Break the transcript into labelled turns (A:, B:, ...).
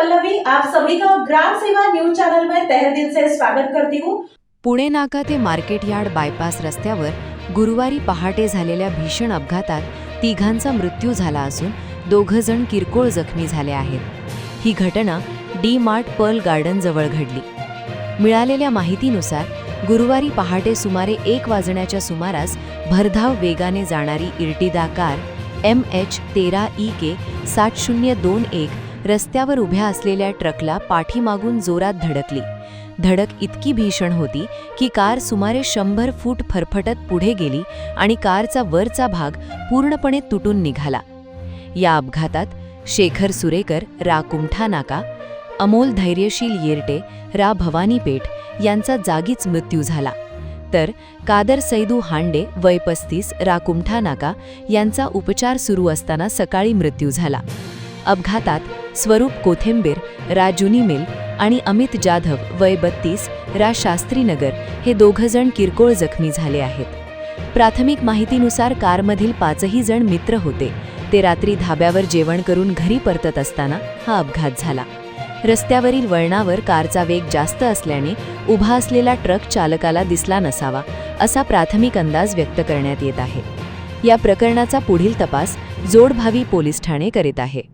A: पल्लवी, आप सभी का ग्राम सेवा न्यूज चैनल में तहे दिल से स्वागत करती हूँ।
B: पुणे नाका ते मार्केट यार्ड बायपास रस्त्यावर गुरुवारी पहाटे झालेल्या भीषण अपघातात तिघांचा मृत्यू झाला असून 2 जण किरकोळ जखमी झाले आहेत। ही घटना डी मार्ट पर्ल गार्डन जवळ घडली। मिळालेल्या माहितीनुसार गुरुवारी पहाटे सुमारे 1 वाजण्याच्या सुमारास भरधाव वेगाने जाणारी इर्टिगा कार MH13EK 7021 रस्त्यावर उभ्या असलेल्या ट्रकला पाठीमागून जोरात धडकली। धडक इतकी भीषण होती की कार सुमारे 100 फूट फरफटत पुढे गेली आणि कारचा वरचा भाग पूर्णपणे तुटून निघाला। या अपघातात शेखर सुरेकर, रा कुमठा नाका, अमोल धैर्यशील येरटे, रा भवानीपेठ यांचा जागीच मृत्यू झाला, तर कादर सैदू हांडे वय 35, रा कुमठा नाका यांचा उपचार सुरू असताना सकाळी मृत्यू झाला। अपघातात स्वरूप कोथेंबीर, रा जुनी मिल आणि अमित जाधव वय 32, रा शास्त्रीनगर हे 2 जण किरकोळ जखमी झाले आहेत। प्राथमिक माहितीनुसार कारमधील 5ही जण मित्र होते। ते रात्री धाब्यावर जेवण करून घरी परतत असताना हा अपघात झाला। रस्त्यावरील वळणावर कारचा वेग जास्त असल्याने उभा असलेला ट्रक चालकाला दिसला नसावा असा प्राथमिक अंदाज व्यक्त करण्यात येत आहे। या प्रकरणाचा पुढील तपास जोडभावी पोलीस ठाणे करीत आहे।